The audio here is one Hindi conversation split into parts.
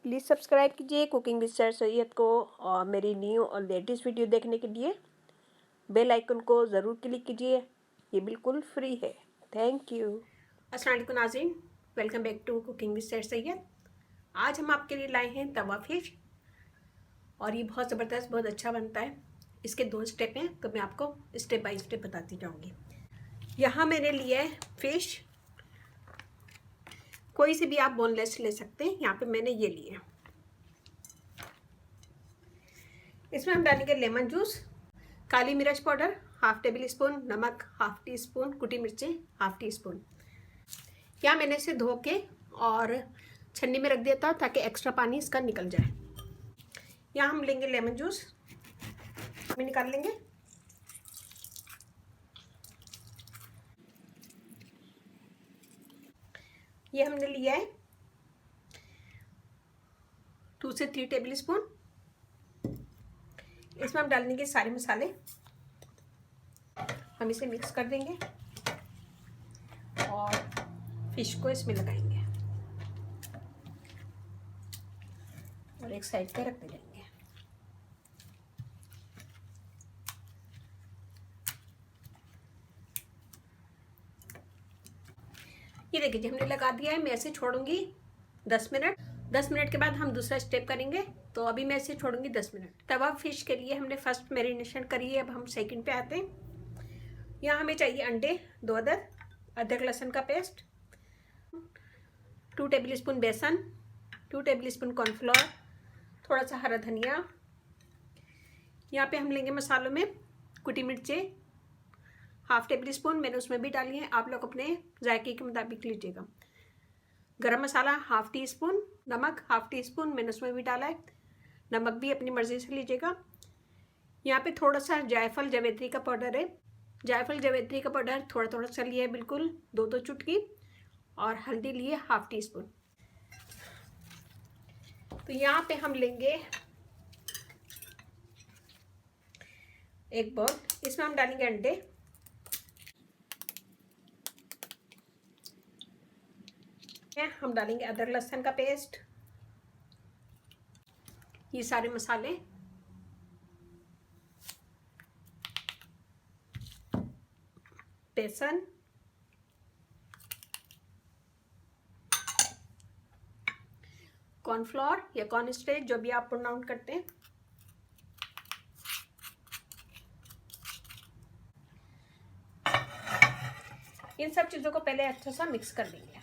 प्लीज़ सब्सक्राइब कीजिए कुकिंग विद सर सैयद को, और मेरी न्यू और लेटेस्ट वीडियो देखने के लिए बेल आइकन को ज़रूर क्लिक कीजिए। ये बिल्कुल फ्री है। Thank you. अस्सलाम वालेकुम नाज़रीन, welcome back to cooking with sir Syed. आज हम आपके लिए लाए हैं तवा फिश, और ये बहुत ज़बरदस्त, बहुत अच्छा बनता है। इसके 2 स्टेप हैं, तो मैं आपको स्टेप बाय स्टेप बताती जाऊँगी। यहाँ मैंने लिया है फ़िश, कोई से भी आप बोनलेस ले सकते हैं। यहाँ पे मैंने ये लिए। इसमें हम डालेंगे लेमन जूस, काली मिर्च पाउडर हाफ टेबल स्पून, नमक हाफ टी स्पून, कुटी मिर्चें हाफ टी स्पून। यहाँ मैंने इसे धो के और छन्नी में रख दिया था ताकि एक्स्ट्रा पानी इसका निकल जाए। यहाँ हम लेंगे लेमन जूस, में निकाल लेंगे। ये हमने लिया है 2 से 3 टेबल स्पून। इसमें हम डालेंगे सारे मसाले, हम इसे मिक्स कर देंगे और फिश को इसमें लगाएंगे और एक साइड पे रखते जाएंगे। ये देखिए जी, हमने लगा दिया है। मैं ऐसे छोड़ूंगी 10 मिनट। 10 मिनट के बाद हम दूसरा स्टेप करेंगे, तो अभी मैं इसे छोड़ूंगी 10 मिनट। तवा फिश के लिए हमने फर्स्ट मैरिनेशन करी है, अब हम सेकंड पे आते हैं। यहाँ हमें चाहिए अंडे 2 अदद, अदरक लहसुन का पेस्ट, 2 टेबल स्पून बेसन, 2 टेबल स्पून कॉर्नफ्लोर, थोड़ा सा हरा धनिया। यहाँ पे हम लेंगे मसालों में कुटी मिर्चें हाफ टेबल स्पून, मैंने उसमें भी डाली है, आप लोग अपने जायके के मुताबिक लीजिएगा। गरम मसाला हाफ टी स्पून, नमक हाफ टी स्पून, मैंने उसमें भी डाला है। नमक भी अपनी मर्ज़ी से लीजिएगा। यहाँ पे थोड़ा सा जायफल जावित्री का पाउडर है, जायफल जावित्री का पाउडर थोड़ा थोड़ा सा लिया है, बिल्कुल 2-2 चुटकी। और हल्दी लिए हाफ टी स्पून। तो यहाँ पे हम लेंगे एक बाउल, इसमें हम डालेंगे अंडे, हम डालेंगे अदरक लहसुन का पेस्ट, ये सारे मसाले, बेसन, कॉर्नफ्लोर या कॉर्नस्टार्च जो भी आप प्रोनाउंस करते हैं, इन सब चीज़ों को पहले अच्छा सा मिक्स कर देंगे।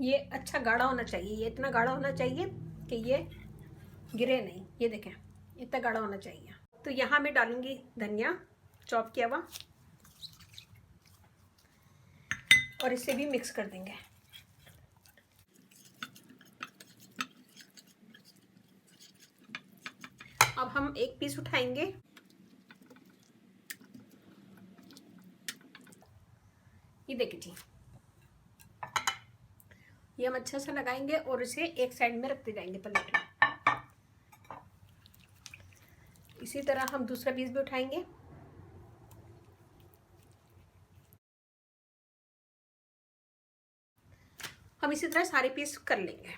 ये अच्छा गाढ़ा होना चाहिए, ये इतना गाढ़ा होना चाहिए कि ये गिरे नहीं। ये देखें, इतना गाढ़ा होना चाहिए। तो यहाँ मैं डालूंगी धनिया चॉप किया हुआ, और इसे भी मिक्स कर देंगे। अब हम एक पीस उठाएंगे, ये देखिए जी, ये हम अच्छा सा लगाएंगे और इसे एक साइड में रखते जाएंगे प्लेट में। इसी तरह हम दूसरा पीस भी उठाएंगे। हम इसी तरह सारे पीस कर लेंगे।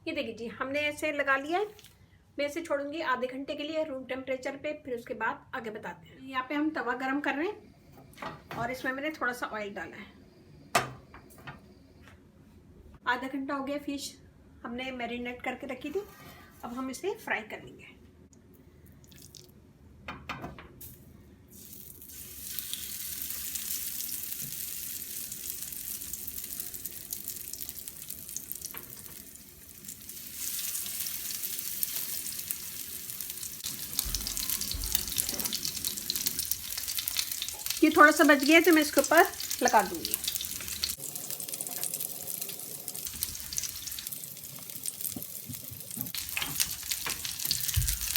ये देखिए जी, हमने ऐसे लगा लिया है। मैं इसे छोड़ूंगी आधे घंटे के लिए रूम टेम्परेचर पे, फिर उसके बाद आगे बताते हैं। यहाँ पे हम तवा गरम कर रहे हैं और इसमें मैंने थोड़ा सा ऑयल डाला है। आधा घंटा हो गया, फिश हमने मैरिनेट करके रखी थी। अब हम इसे फ्राई कर लेंगे। ये थोड़ा सा बच गया तो मैं इसके ऊपर लगा दूंगी।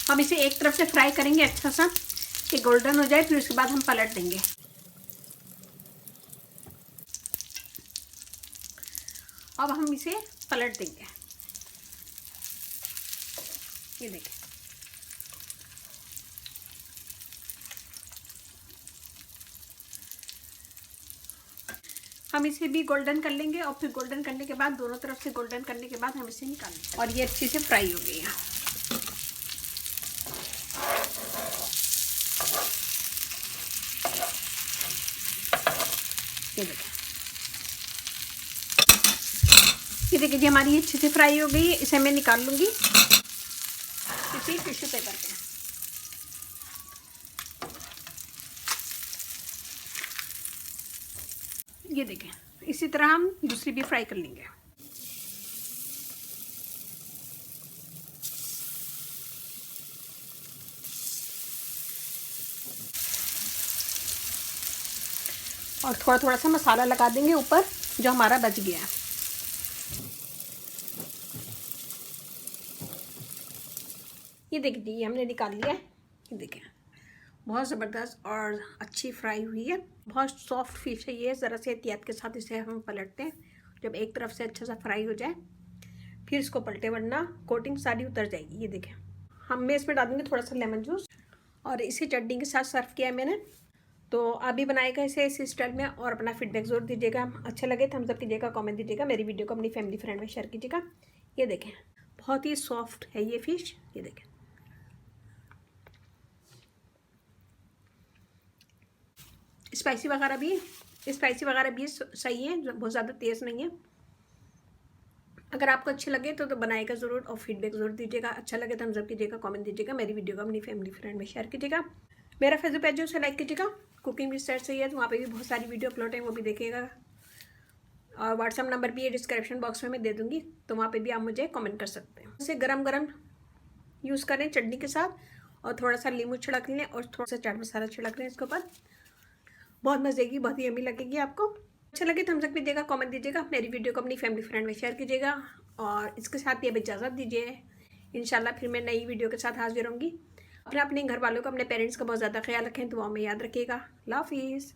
हम इसे एक तरफ से फ्राई करेंगे अच्छा सा कि गोल्डन हो जाए, फिर उसके बाद हम पलट देंगे। अब हम इसे पलट देंगे। ये देखिए, हम इसे भी गोल्डन कर लेंगे और फिर गोल्डन करने के बाद दोनों तरफ से गोल्डन करने के बाद हम इसे निकालेंगे। और ये अच्छी से फ्राई हो गई है। ये देखिए जी हमारी अच्छी से फ्राई हो गई है। इसे मैं निकाल लूँगी किसी टिश्यू पेपर पे। ये देखें, इसी तरह हम दूसरी भी फ्राई कर लेंगे। और थोड़ा थोड़ा सा मसाला लगा देंगे ऊपर जो हमारा बच गया है। ये देखिए जी हमने निकाल लिया है। ये देखें बहुत ज़बरदस्त और अच्छी फ्राई हुई है। बहुत सॉफ्ट फिश है ये। ज़रा से एहतियात के साथ इसे हम पलटते हैं। जब एक तरफ से अच्छा सा फ्राई हो जाए फिर इसको पलटे, वरना कोटिंग सारी उतर जाएगी। ये देखें मैं इसमें डालूंगी थोड़ा सा लेमन जूस और इसे चटनी के साथ सर्व किया है मैंने। तो आप भी बनाएगा इसे इस स्टाइल में और अपना फीडबैक ज़रूर दीजिएगा। अच्छा लगे थम्स अप कीजिएगा, कमेंट दीजिएगा, मेरी वीडियो को अपनी फैमिली फ्रेंड में शेयर कीजिएगा। ये देखें बहुत ही सॉफ्ट है ये फ़िश। ये देखें स्पाइसी वगैरह भी सही है, बहुत ज़्यादा तेज़ नहीं है। अगर आपको अच्छे लगे तो बनाएगा ज़रूर और फीडबैक ज़रूर दीजिएगा। अच्छा लगे तो थम्स अप कीजिएगा, कमेंट दीजिएगा, मेरी वीडियो को अपनी फैमिली फ्रेंड में शेयर कीजिएगा। मेरा फेसबुक पेज है उसे लाइक कीजिएगा। कुकिंग विद स्टाइल से है तो वहाँ पे भी बहुत सारी वीडियो अपलोड है, वो भी देखिएगा। और व्हाट्सअप नंबर भी है डिस्क्रिप्शन बॉक्स में मैं दे दूँगी, तो वहाँ पर भी आप मुझे कमेंट कर सकते हैं। इसे गरम यूज़ करें चटनी के साथ और थोड़ा सा नींबू छिड़क लें और थोड़ा सा चाट मसाला छिड़क लें इसके ऊपर। बहुत मज़े की, बहुत ही यम्मी लगेगी आपको। अच्छा लगे थम्स अप दीजिएगा, कमेंट दीजिएगा, मेरी वीडियो को अपनी फैमिली फ्रेंड में शेयर कीजिएगा। और इसके साथ ही अब इजाज़त दीजिए। इंशाल्लाह फिर मैं नई वीडियो के साथ हाजिर होंगी। अपने घर वालों को, अपने पेरेंट्स का बहुत ज़्यादा ख्याल रखें, दुआ में याद रखिएगा। अल्लाह हाफिज़।